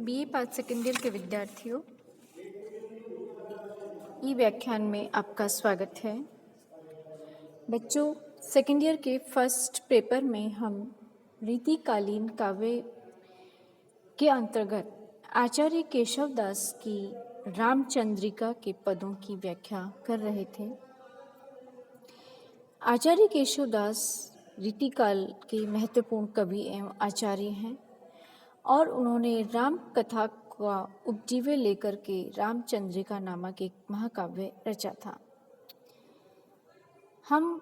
BA part second year के विद्यार्थियों, ई व्याख्यान में आपका स्वागत है। बच्चों, सेकेंड ईयर के फर्स्ट पेपर में हम रीतिकालीन काव्य के अंतर्गत आचार्य केशवदास की रामचंद्रिका के पदों की व्याख्या कर रहे थे। आचार्य केशवदास रीतिकाल के महत्वपूर्ण कवि एवं आचार्य हैं और उन्होंने राम कथा का उपजीव्य लेकर के रामचंद्रिका नामक एक महाकाव्य रचा था। हम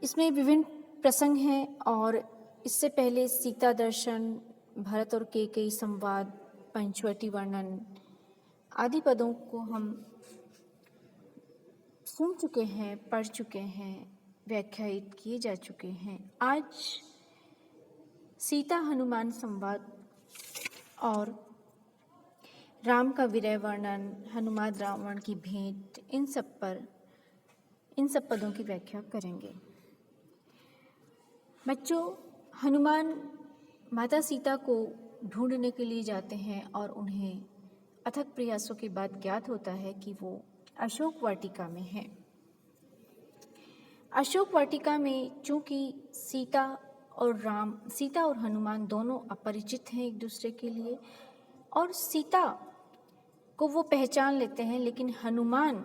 इसमें विभिन्न प्रसंग हैं और इससे पहले सीता दर्शन, भरत और कैकेयी संवाद, पंचवटी वर्णन आदि पदों को हम सुन चुके हैं, पढ़ चुके हैं, व्याख्यायित किए जा चुके हैं। आज सीता हनुमान संवाद और राम का विरह वर्णन, हनुमान रावण की भेंट, इन सब पदों की व्याख्या करेंगे। बच्चों, हनुमान माता सीता को ढूंढने के लिए जाते हैं और उन्हें अथक प्रयासों के बाद ज्ञात होता है कि वो अशोक वाटिका में है। अशोक वाटिका में चूंकि सीता और हनुमान दोनों अपरिचित हैं एक दूसरे के लिए, और सीता को वो पहचान लेते हैं, लेकिन हनुमान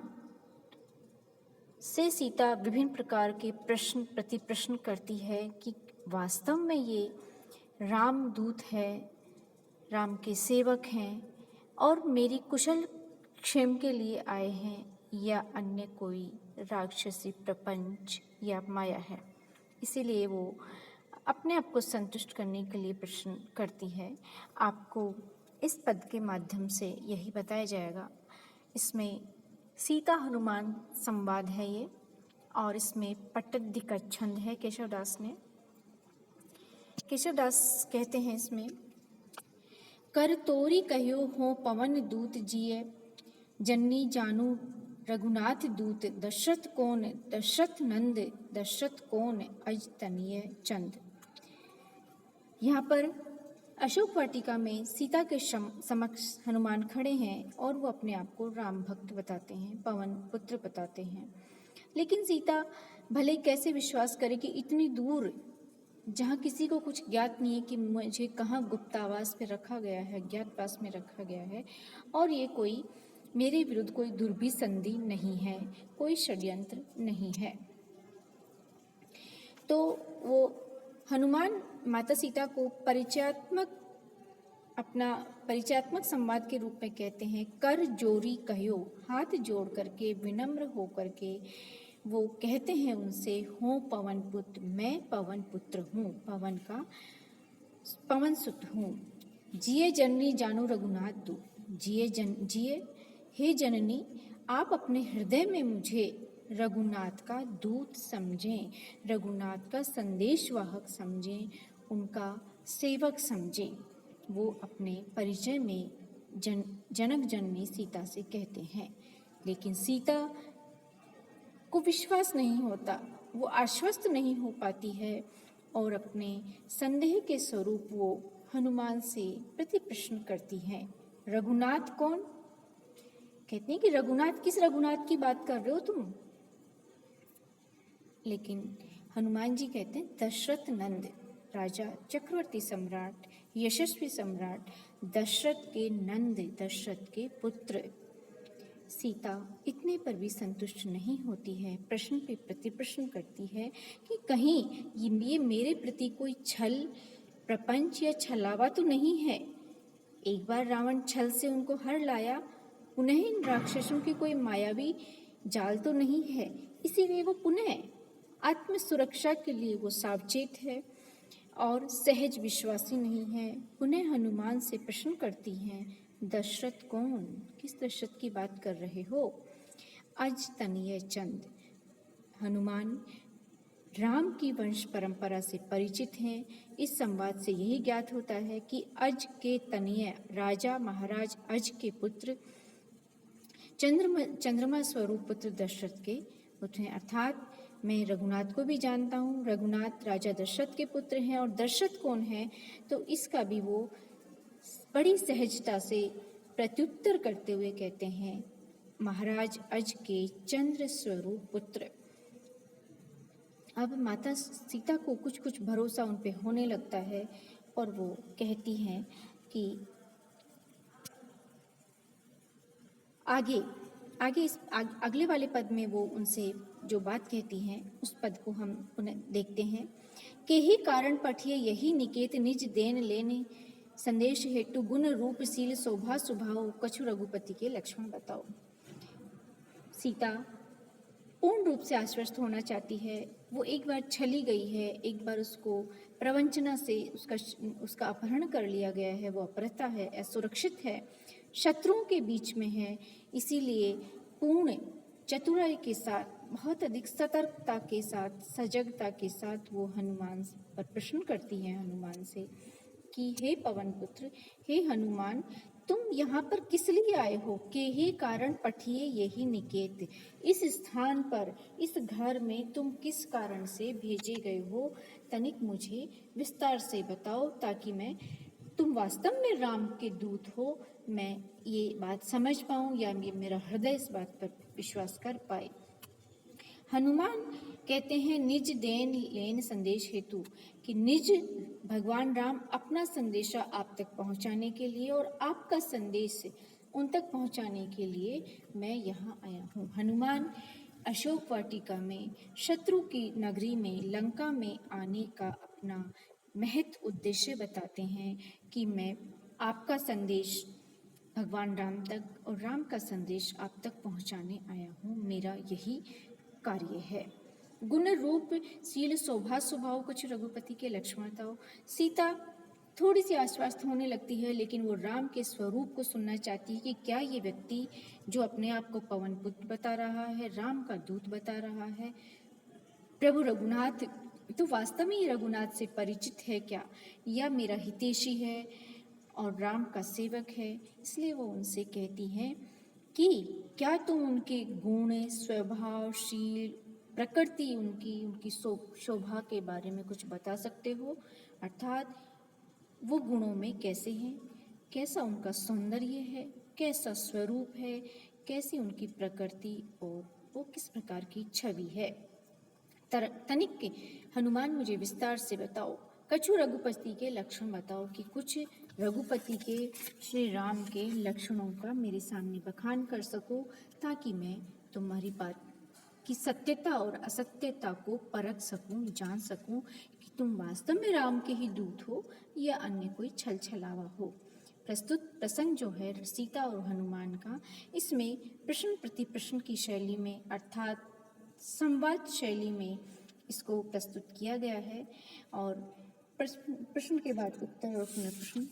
से सीता विभिन्न प्रकार के प्रति प्रश्न करती है कि वास्तव में ये रामदूत है, राम के सेवक हैं और मेरी कुशल क्षेम के लिए आए हैं, या अन्य कोई राक्षसी प्रपंच या माया है। इसीलिए वो अपने आप को संतुष्ट करने के लिए प्रश्न करती है। आपको इस पद के माध्यम से यही बताया जाएगा। इसमें सीता हनुमान संवाद है ये, और इसमें पट्टद्धि का छंद है केशवदास ने। केशवदास कहते हैं इसमें, कर तोरी कह्यो हो पवन दूत जिये, जननी जानू रघुनाथ दूत, दशरथ कौन दशरथ नंद, दशरथ कौन अज तनिय चंद। यहाँ पर अशोक वाटिका में सीता के समक्ष हनुमान खड़े हैं और वो अपने आप को राम भक्त बताते हैं, पवन पुत्र बताते हैं। लेकिन सीता भले कैसे विश्वास करे कि इतनी दूर जहाँ किसी को कुछ ज्ञात नहीं है कि मुझे कहाँ गुप्तावास में रखा गया है, ज्ञातवास में रखा गया है, और ये कोई मेरे विरुद्ध कोई दुर्भिसंधि नहीं है, कोई षड्यंत्र नहीं है। तो वो हनुमान माता सीता को परिचयात्मक संवाद के रूप में कहते हैं। कर जोरी कह्यो, हाथ जोड़ करके विनम्र हो करके वो कहते हैं उनसे, हो पवन पुत्र, मैं पवन पुत्र हूँ, पवन सुत हूँ। जिये जननी जानू रघुनाथ दू, जिये हे जननी, आप अपने हृदय में मुझे रघुनाथ का दूत समझें, रघुनाथ का संदेशवाहक समझें, उनका सेवक समझें। वो अपने परिचय में जनक जननी सीता से कहते हैं। लेकिन सीता को विश्वास नहीं होता, वो आश्वस्त नहीं हो पाती है और अपने संदेह के स्वरूप वो हनुमान से प्रति प्रश्न करती हैं। रघुनाथ कौन? कहते हैं कि रघुनाथ, किस रघुनाथ की बात कर रहे हो तुम? लेकिन हनुमान जी कहते हैं दशरथ नंद, राजा, चक्रवर्ती सम्राट, यशस्वी सम्राट दशरथ के नंद, दशरथ के पुत्र। सीता इतने पर भी संतुष्ट नहीं होती है, प्रश्न पे प्रति प्रश्न करती है कि कहीं ये मेरे प्रति कोई छल, प्रपंच या छलावा तो नहीं है। एक बार रावण छल से उनको हर लाया, पुनः इन राक्षसों की कोई मायावी जाल तो नहीं है, इसीलिए वो पुनः आत्म सुरक्षा के लिए वो सावचेत है और सहज विश्वासी नहीं है। पुनः हनुमान से प्रश्न करती हैं, दशरथ कौन? किस दशरथ की बात कर रहे हो? अज तनिय चंद। हनुमान राम की वंश परंपरा से परिचित हैं। इस संवाद से यही ज्ञात होता है कि अज के तनिय, राजा महाराज अज के पुत्र, चंद्रमा स्वरूप पुत्र दशरथ के पुत्र हैं। अर्थात मैं रघुनाथ को भी जानता हूँ, रघुनाथ राजा दशरथ के पुत्र हैं, और दशरथ कौन है तो इसका भी वो बड़ी सहजता से प्रत्युत्तर करते हुए कहते हैं, महाराज अज के चंद्र स्वरूप पुत्र। अब माता सीता को कुछ कुछ भरोसा उन पे होने लगता है और वो कहती हैं कि अगले वाले पद में वो उनसे जो बात कहती हैं उस पद को हम उन्हें देखते हैं कि ही कारण पठिए यही निकेत निज देन लेने संदेश हेतु गुण रूप सील शोभा सुभाव कछु रघुपति के लक्षण बताओ। सीता पूर्ण रूप से आश्वस्त होना चाहती है। वो एक बार छली गई है, एक बार उसको प्रवंचना से उसका अपहरण कर लिया गया है, वो अपहृता है, असुरक्षित है, शत्रुओं के बीच में है, इसीलिए पूर्ण चतुराई के साथ, बहुत अधिक सतर्कता के साथ, सजगता के साथ वो हनुमान पर प्रश्न करती है, हनुमान से कि हे पवन पुत्र, हे हनुमान, तुम यहाँ पर किस लिए आए हो? के ही कारण पठिए यही निकेत, इस स्थान पर, इस घर में तुम किस कारण से भेजे गए हो? तनिक मुझे विस्तार से बताओ ताकि मैं, तुम वास्तव में राम के दूत हो, मैं ये बात समझ पाऊं या मेरा हृदय इस बात पर विश्वास कर पाए। हनुमान कहते हैं निज देन लेन संदेश हेतु, कि निज भगवान राम अपना संदेशा आप तक पहुंचाने के लिए और आपका संदेश उन तक पहुंचाने के लिए मैं यहाँ आया हूँ। हनुमान अशोक वाटिका में शत्रु की नगरी में लंका में आने का अपना महत्व उद्देश्य बताते हैं कि मैं आपका संदेश भगवान राम तक और राम का संदेश आप तक पहुंचाने आया हूँ, मेरा यही कार्य है। गुण रूप शील शोभा स्वभाव कुछ रघुपति के लक्ष्मणताओं। सीता थोड़ी सी आश्वस्त होने लगती है, लेकिन वो राम के स्वरूप को सुनना चाहती है कि क्या ये व्यक्ति जो अपने आप को पवन पुत्र बता रहा है, राम का दूत बता रहा है, प्रभु रघुनाथ तो वास्तव में ये रघुनाथ से परिचित है क्या, या मेरा हितैषी है और राम का सेवक है। इसलिए वो उनसे कहती हैं कि क्या तुम उनके गुण, स्वभाव, शील, प्रकृति, उनकी शोभा के बारे में कुछ बता सकते हो? अर्थात वो गुणों में कैसे हैं, कैसा उनका सौंदर्य है, कैसा स्वरूप है, कैसी उनकी प्रकृति और वो किस प्रकार की छवि है। तनिक के हनुमान मुझे विस्तार से बताओ, कछु रघुपति के लक्षण बताओ, कि कुछ रघुपति के, श्री राम के लक्षणों का मेरे सामने बखान कर सको, ताकि मैं तुम्हारी बात की सत्यता और असत्यता को परख सकूं, जान सकूं कि तुम वास्तव में राम के ही दूत हो या अन्य कोई छल छलावा हो। प्रस्तुत प्रसंग जो है सीता और हनुमान का, इसमें प्रश्न प्रति प्रश्न की शैली में अर्थात संवाद शैली में इसको प्रस्तुत किया गया है और प्रश्न के बाद उत्तर और पुनः प्रश्न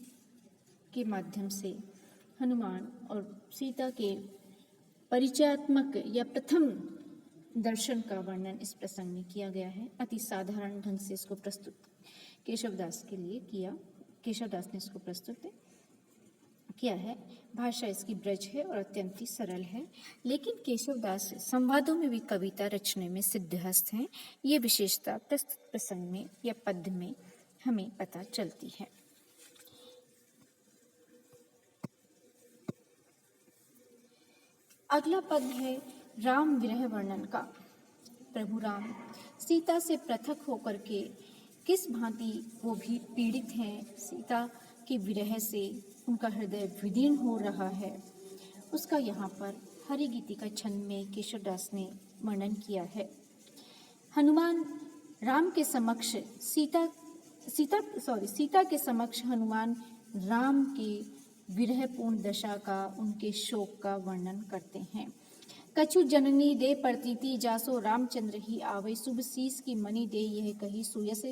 के माध्यम से हनुमान और सीता के परिचयात्मक या प्रथम दर्शन का वर्णन इस प्रसंग में किया गया है। अति साधारण ढंग से इसको प्रस्तुत केशवदास के लिए किया, केशवदास ने इसको प्रस्तुत किया है। भाषा इसकी ब्रज है और अत्यंत ही सरल है, लेकिन केशवदास संवादों में भी कविता रचने में सिद्धहस्त हैं। ये विशेषता प्रस्तुत प्रसंग में या पद्य में हमें पता चलती है। अगला पद है राम विरह वर्णन का। प्रभु राम सीता से पृथक होकर के किस भांति वो भी पीड़ित हैं, सीता के विरह से उनका हृदय विदीर्ण हो रहा है, उसका यहाँ पर हरि गीति का छंद में केशवदास ने वर्णन किया है। हनुमान राम के समक्ष सीता के समक्ष हनुमान राम के विरहपूर्ण दशा का, उनके शोक का वर्णन करते हैं। कछु जननी दे प्रतीति जासो रामचंद्र ही आवै, शुभ शीस की मणि दे यह कही सुयस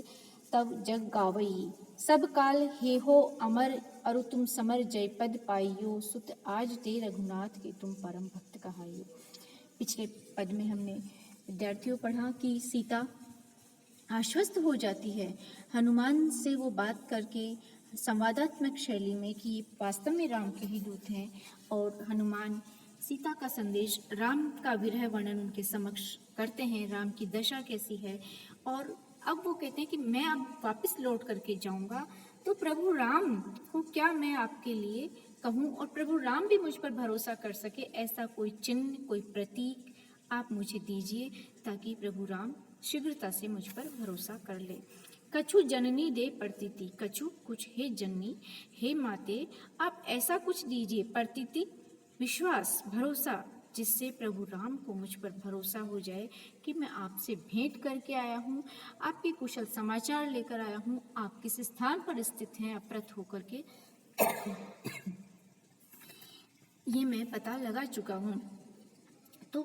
तब जग गावई, सब काल हे हो अमर अरु तुम समर जयपद पाइयो, सुत आज ते रघुनाथ के तुम परम भक्त कहाइयो। पिछले पद में हमने विद्यार्थियों पढ़ा कि सीता आश्वस्त हो जाती है हनुमान से वो बात करके संवादात्मक शैली में कि वास्तव में राम के ही दूत हैं, और हनुमान सीता का संदेश, राम का विरह वर्णन उनके समक्ष करते हैं, राम की दशा कैसी है, और अब वो कहते हैं कि मैं अब वापस लौट करके जाऊंगा तो प्रभु राम को क्या मैं आपके लिए कहूँ, और प्रभु राम भी मुझ पर भरोसा कर सके, ऐसा कोई चिन्ह, कोई प्रतीक आप मुझे दीजिए, ताकि प्रभु राम शीघ्रता से मुझ पर भरोसा कर ले। कछु जननी दे प्रतीति, कछु कुछ हे जननी, हे माते, आप ऐसा कुछ दीजिए, प्रतीति विश्वास, भरोसा, जिससे प्रभु राम को मुझ पर भरोसा हो जाए कि मैं आपसे भेंट करके आया हूँ, आपके कुशल समाचार लेकर आया हूँ, आप किस स्थान पर स्थित हैं अपरत होकर के ये मैं पता लगा चुका हूँ। तो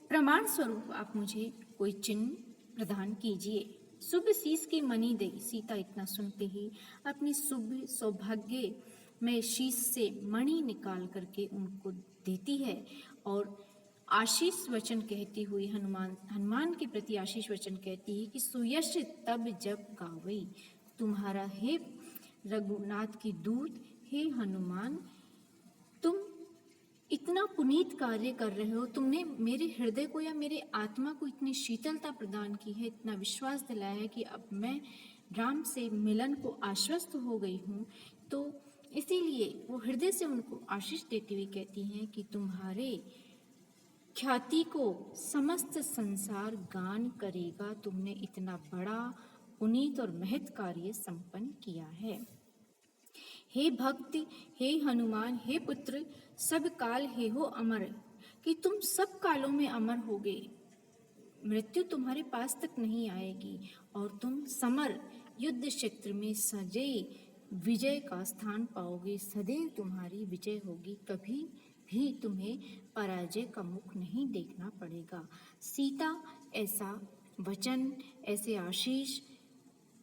प्रमाण स्वरूप आप मुझे कोई चिन्ह प्रदान कीजिए। शुभ शीश की मणि दे। सीता इतना सुनते ही अपनी शुभ सौभाग्य में शीश से मणि निकाल करके उनको देती है और आशीष वचन कहती हुई हनुमान के प्रति आशीष वचन कहती है कि सुयश तब जब गावई, तुम्हारा हे रघुनाथ की दूत, हे हनुमान, तुम इतना पुनीत कार्य कर रहे हो, तुमने मेरे हृदय को या मेरे आत्मा को इतनी शीतलता प्रदान की है, इतना विश्वास दिलाया है कि अब मैं राम से मिलन को आश्वस्त हो गई हूँ। तो इसीलिए वो हृदय से उनको आशीष देती हुई कहती हैं कि तुम्हारे ख्याति को समस्त संसार गान करेगा, तुमने इतना बड़ा पुनीत और महत् कार्य संपन्न किया है। हे भक्त, हे हनुमान, हे पुत्र, सब काल हे हो अमर, कि तुम सब कालों में अमर होगे, मृत्यु तुम्हारे पास तक नहीं आएगी और तुम समर युद्ध क्षेत्र में सदैव विजय का स्थान पाओगे, सदैव तुम्हारी विजय होगी, कभी भी तुम्हें पराजय का मुख नहीं देखना पड़ेगा। सीता ऐसा वचन, ऐसे आशीष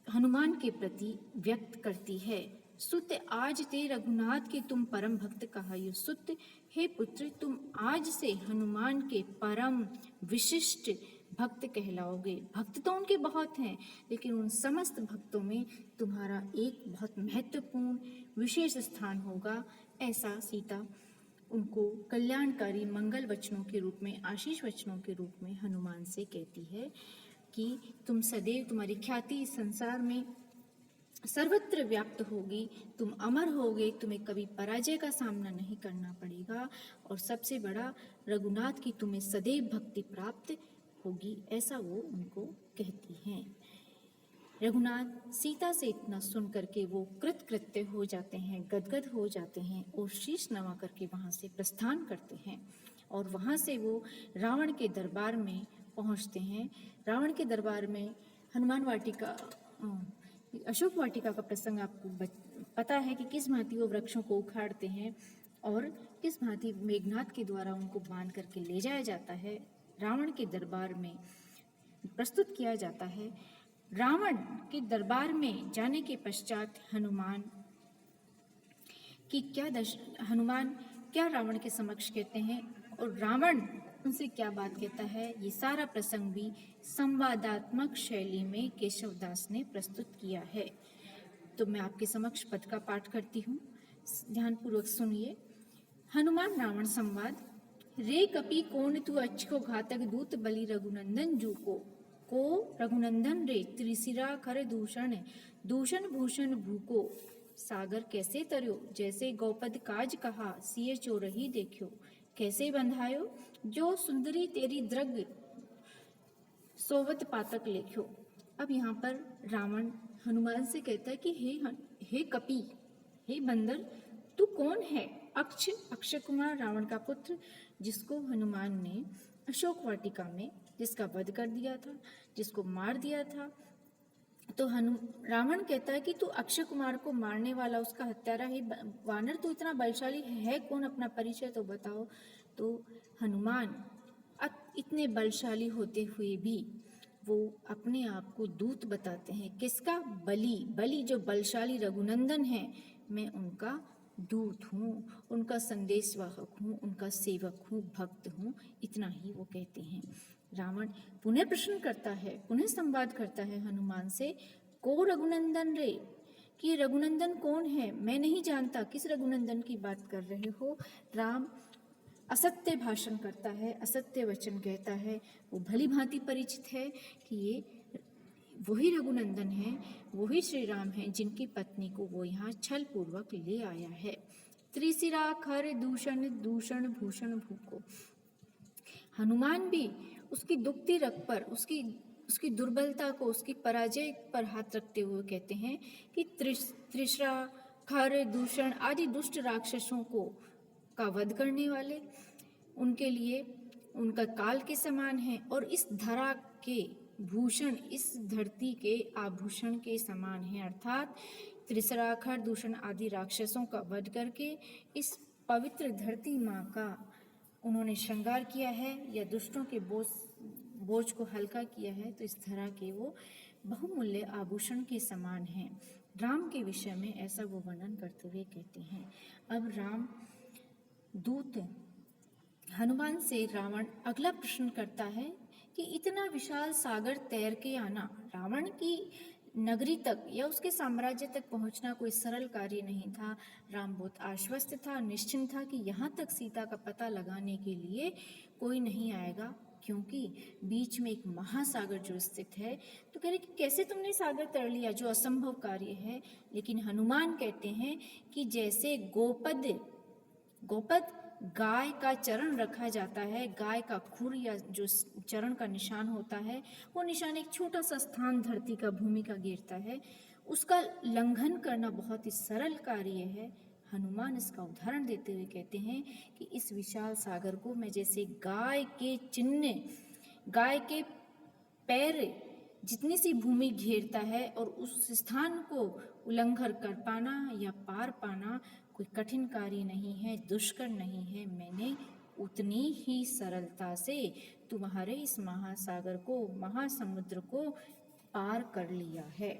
हनुमान के प्रति व्यक्त करती है। सुत आज ते रघुनाथ के तुम परम भक्त कहायो। सुत, हे पुत्र, तुम आज से हनुमान के परम विशिष्ट भक्त कहलाओगे। भक्त तो उनके बहुत हैं, लेकिन उन समस्त भक्तों में तुम्हारा एक बहुत महत्वपूर्ण विशेष स्थान होगा। ऐसा सीता उनको कल्याणकारी मंगल वचनों के रूप में, आशीष वचनों के रूप में हनुमान से कहती है कि तुम सदैव, तुम्हारी ख्याति इस संसार में सर्वत्र व्याप्त होगी, तुम अमर होगे, तुम्हें कभी पराजय का सामना नहीं करना पड़ेगा, और सबसे बड़ा रघुनाथ की तुम्हें सदैव भक्ति प्राप्त होगी, ऐसा वो उनको कहती हैं। रघुनाथ सीता से इतना सुन करके वो कृतकृत्य हो जाते हैं, गदगद हो जाते हैं और शीश नवा करके वहाँ से प्रस्थान करते हैं और वहाँ से वो रावण के दरबार में पहुँचते हैं। रावण के दरबार में हनुमान वाटिका, अशोक वाटिका का प्रसंग आपको पता है कि किस भांति वो वृक्षों को उखाड़ते हैं और किस भांति मेघनाथ के द्वारा उनको बांध करके ले जाया जाता है, रावण के दरबार में प्रस्तुत किया जाता है। रावण के दरबार में जाने के पश्चात हनुमान क्या रावण के समक्ष कहते हैं और रावण उनसे क्या बात कहता है, ये सारा प्रसंग भी संवादात्मक शैली में केशवदास ने प्रस्तुत किया है। तो मैं आपके समक्ष पद का पाठ करती हूँ, ध्यानपूर्वक सुनिए। हनुमान रावण संवाद। रे कपि कोन तू अच्छो घातक दूत बलि रघुनंदन जू को रघुनंदन रे त्रिशिरा खर दूषण दूषण भूषण भूको सागर कैसे तर्यो जैसे गौपद काज कहा सिय चोरही देखियो कैसे बंधायो जो सुंदरी तेरी द्रग सोवत पातक लेख्यो। अब यहाँ पर रावण हनुमान से कहता है कि हे कपि, हे बंदर, तू कौन है? अक्षय कुमार रावण का पुत्र, जिसको हनुमान ने अशोक वाटिका में जिसका वध कर दिया था, जिसको मार दिया था। तो रावण कहता है कि तू अक्षय कुमार को मारने वाला, उसका हत्यारा है। वानर तो इतना बलशाली है कौन, अपना परिचय तो बताओ। तो हनुमान इतने बलशाली होते हुए भी वो अपने आप को दूत बताते हैं। किसका? बलि जो बलशाली रघुनंदन है, मैं उनका दूत हूँ, उनका संदेशवाहक हूँ, उनका सेवक हूँ, भक्त हूँ, इतना ही वो कहते हैं। रावण पुनः प्रश्न करता है, पुनः संवाद करता है हनुमान से, को रघुनंदन रे, कि रघुनंदन कौन है? मैं नहीं जानता, किस रघुनंदन की बात कर रहे हो? राम असत्य भाषण करता है, असत्य वचन कहता है। वो भली भांति परिचित है कि ये वही रघुनंदन है, वही श्री राम है जिनकी पत्नी को वो यहाँ छल पूर्वक ले आया है। त्रिशिरा खर दूषण दूषण भूषण भूको। हनुमान भी उसकी दुखती रग पर, उसकी दुर्बलता को, उसकी पराजय पर हाथ रखते हुए कहते हैं कि त्रिशरा खर दूषण आदि दुष्ट राक्षसों को का वध करने वाले उनके लिए उनका काल के समान है, और इस धरा के भूषण, इस धरती के आभूषण के समान है। अर्थात त्रिशरा खर दूषण आदि राक्षसों का वध करके इस पवित्र धरती माँ का उन्होंने श्रृंगार किया है या दुष्टों के बोझ को हल्का किया है, तो इस धरा के वो बहुमूल्य आभूषण के समान हैं। राम के विषय में ऐसा वो वर्णन करते हुए कहते हैं। अब राम दूत हनुमान से रावण अगला प्रश्न करता है कि इतना विशाल सागर तैर के आना, रावण की नगरी तक या उसके साम्राज्य तक पहुंचना कोई सरल कार्य नहीं था। राम बहुत आश्वस्त था, निश्चिंत था कि यहाँ तक सीता का पता लगाने के लिए कोई नहीं आएगा, क्योंकि बीच में एक महासागर जो स्थित है। तो कह रहे कि कैसे तुमने सागर तैर लिया, जो असंभव कार्य है। लेकिन हनुमान कहते हैं कि जैसे गोपद गाय का चरण रखा जाता है, गाय का खुर या जो चरण का निशान होता है, वो निशान एक छोटा सा स्थान धरती का, भूमि का घेरता है, उसका लंघन करना बहुत ही सरल कार्य है। हनुमान इसका उदाहरण देते हुए कहते हैं कि इस विशाल सागर को मैं जैसे गाय के चिन्ह, गाय के पैर जितनी सी भूमि घेरता है, और उस स्थान को उल्लंघन कर पाना या पार पाना कोई कठिन कार्य नहीं है, दुष्कर नहीं है। मैंने उतनी ही सरलता से तुम्हारे इस महासागर को, महासमुद्र को पार कर लिया है।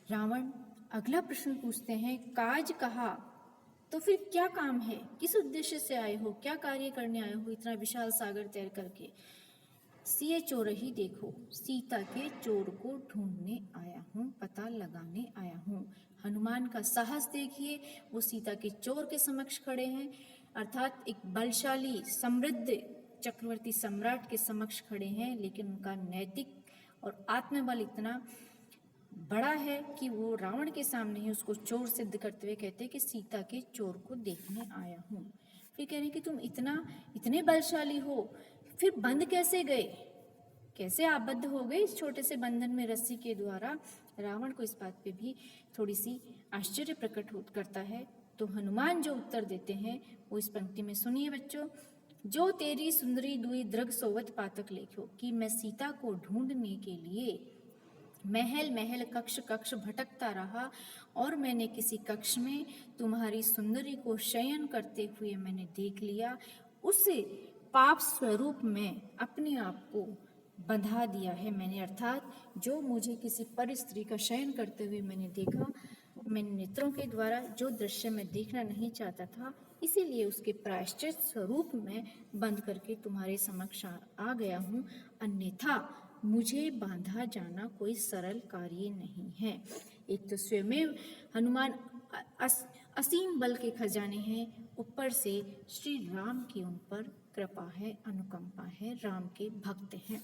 रावण अगला प्रश्न पूछते हैं, काज कहा, तो फिर क्या काम है, किस उद्देश्य से आए हो, क्या कार्य करने आए हो इतना विशाल सागर तैर करके। सिए चोर ही देखो, सीता के चोर को ढूंढने आया हूँ, पता लगाने आया हूँ। हनुमान का साहस देखिए, वो सीता के चोर के समक्ष खड़े हैं, अर्थात एक बलशाली समृद्ध चक्रवर्ती सम्राट के समक्ष खड़े हैं, लेकिन उनका नैतिक और आत्मबल इतना बड़ा है कि वो रावण के सामने ही उसको चोर सिद्ध करते हुए कहते हैं कि सीता के चोर को देखने आया हूँ। फिर कह रहे हैं कि तुम इतने बलशाली हो, फिर बंद कैसे गए, कैसे आबद्ध हो गए इस छोटे से बंधन में रस्सी के द्वारा। रावण को इस बात पे भी थोड़ी सी आश्चर्य प्रकट करता है। तो हनुमान जो उत्तर देते हैं वो इस पंक्ति में सुनिए बच्चों। जो तेरी सुंदरी दुई दृग सोवत पातक लेखो, कि मैं सीता को ढूंढने के लिए महल महल कक्ष कक्ष भटकता रहा, और मैंने किसी कक्ष में तुम्हारी सुंदरी को शयन करते हुए मैंने देख लिया। उस पाप स्वरूप में अपने आप को बंधा दिया है मैंने, अर्थात जो मुझे किसी पर स्त्री का शयन करते हुए मैंने देखा, मैंने नेत्रों के द्वारा जो दृश्य मैं देखना नहीं चाहता था, इसीलिए उसके प्रायश्चित स्वरूप में बंद करके तुम्हारे समक्ष आ गया हूँ। अन्यथा मुझे बांधा जाना कोई सरल कार्य नहीं है। एक तो स्वयं हनुमान असीम बल के खजाने हैं, ऊपर से श्री राम की उन पर कृपा है, अनुकंपा है, राम के भक्त हैं।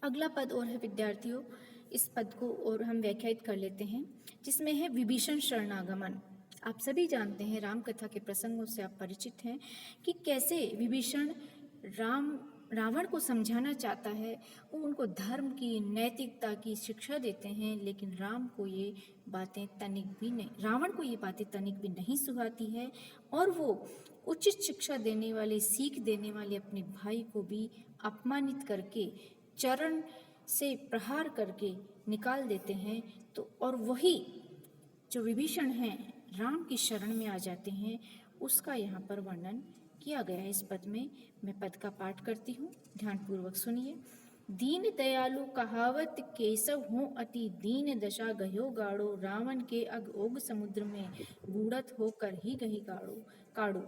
अगला पद और है विद्यार्थियों, इस पद को और हम व्याख्यायित कर लेते हैं, जिसमें है विभीषण शरणागमन। आप सभी जानते हैं, राम कथा के प्रसंगों से आप परिचित हैं कि कैसे विभीषण रावण को समझाना चाहता है, वो उनको धर्म की, नैतिकता की शिक्षा देते हैं, लेकिन रावण को ये बातें तनिक भी नहीं सुहाती है, और वो उचित शिक्षा देने वाले, सीख देने वाले अपने भाई को भी अपमानित करके, चरण से प्रहार करके निकाल देते हैं। तो और वही जो विभीषण हैं राम की शरण में आ जाते हैं, उसका यहाँ पर वर्णन किया गया है इस पद में। मैं पद का पाठ करती हूँ, ध्यानपूर्वक सुनिए। दीन दयालु कहावत केशव हो अति दीन दशा गयो गाड़ो, रावण के अघोघ समुद्र में बूढ़त होकर ही गही काड़ो।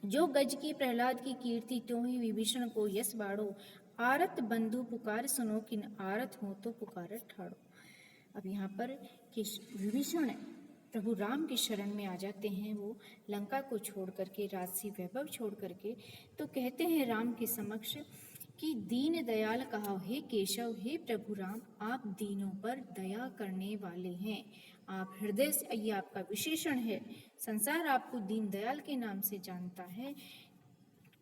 जो गज की प्रहलाद की कीर्ति त्यों ही विभीषण को यश बाड़ो, आरत बंधु पुकार सुनो किन आरत हो तो पुकारत ठाड़ो। अब यहाँ पर विभीषण प्रभु राम की शरण में आ जाते हैं, वो लंका को छोड़ करके, राजसी वैभव छोड़ करके, तो कहते हैं राम के समक्ष कि दीन दयाल कहा, हे केशव, हे प्रभु राम, आप दीनों पर दया करने वाले हैं, आप हृदय से, ये आपका विशेषण है, संसार आपको दीन दयाल के नाम से जानता है।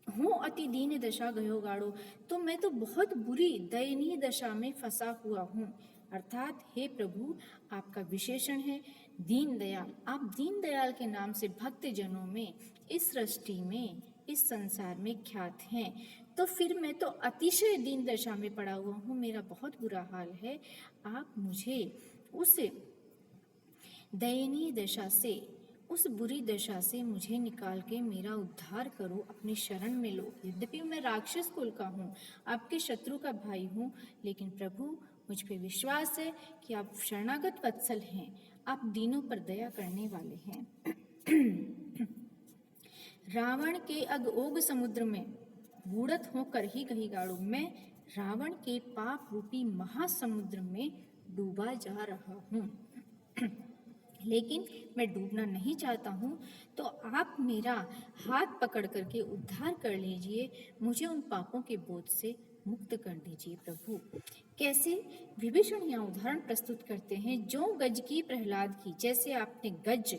हूँ अति दीन दशा गयो गाड़ो, तो मैं तो बहुत बुरी दयनीय दशा में फंसा हुआ हूँ। अर्थात हे प्रभु, आपका विशेषण है दीन दयाल, आप दीन दयाल के नाम से भक्त जनों में, इस सृष्टि में, इस संसार में ख्यात हैं। तो फिर मैं तो अतिशय दीन दशा में पड़ा हुआ हूँ, मेरा बहुत बुरा हाल है। आप मुझे उस दयनीय दशा से, उस बुरी दशा से मुझे निकाल के मेरा उद्धार करो, अपनी शरण में लो। यद्यपि मैं राक्षस कुल का हूँ, आपके शत्रु का भाई हूँ, लेकिन प्रभु मुझ पे विश्वास है कि आप शरणागत वत्सल हैं, आप दीनों पर दया करने वाले हैं। रावण के अगओग समुद्र में बूढ़त होकर ही कही गाड़ू, मैं रावण के पाप रूपी महासमुद्र में डूबा जा रहा हूँ। लेकिन मैं डूबना नहीं चाहता हूँ, तो आप मेरा हाथ पकड़ करके उद्धार कर लीजिए, मुझे उन पापों के बोझ से मुक्त कर दीजिए प्रभु। कैसे विभीषण यहाँ उदाहरण प्रस्तुत करते हैं, जो गज की प्रहलाद की, जैसे आपने गज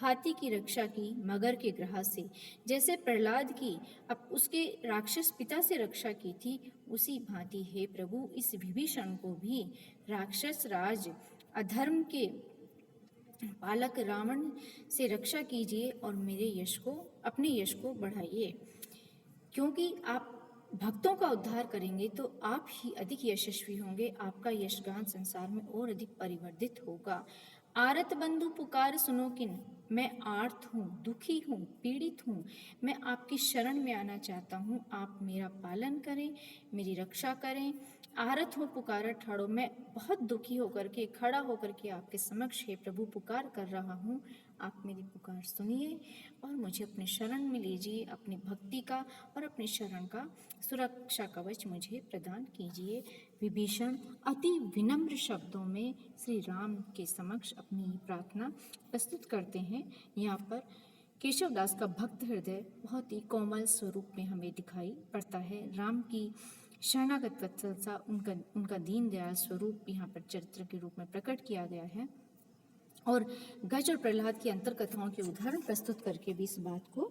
हाथी की रक्षा की मगर के ग्रह से, जैसे प्रहलाद की अब उसके राक्षस पिता से रक्षा की थी, उसी भांति हे प्रभु इस विभीषण को भी राक्षस राज अधर्म के पालक रावण से रक्षा कीजिए और मेरे यश को, अपने यश को बढ़ाइए, क्योंकि आप भक्तों का उद्धार करेंगे तो आप ही अधिक यशस्वी होंगे, आपका यशगान संसार में और अधिक परिवर्धित होगा। आरत बंधु पुकार सुनो किन, मैं आर्त हूँ, दुखी हूँ, पीड़ित हूँ, मैं आपकी शरण में आना चाहता हूँ, आप मेरा पालन करें, मेरी रक्षा करें। आरत हो पुकार ठाड़ो, मैं बहुत दुखी होकर के, खड़ा होकर के आपके समक्ष हे प्रभु पुकार कर रहा हूँ, आप मेरी पुकार सुनिए और मुझे अपने शरण में लीजिए, अपनी भक्ति का और अपनी शरण का सुरक्षा कवच मुझे प्रदान कीजिए। विभीषण अति विनम्र शब्दों में श्री राम के समक्ष अपनी प्रार्थना प्रस्तुत करते हैं। यहाँ पर केशवदास का भक्त हृदय बहुत ही कोमल स्वरूप में हमें दिखाई पड़ता है। राम की शरणागत वत्सलता, उनका दीन दयाल स्वरूप यहाँ पर चरित्र के रूप में प्रकट किया गया है और गज और प्रहलाद की अंतर कथाओं के उदाहरण प्रस्तुत करके भी इस बात को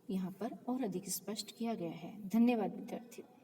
यहाँ पर और अधिक स्पष्ट किया गया है। धन्यवाद विद्यार्थियों।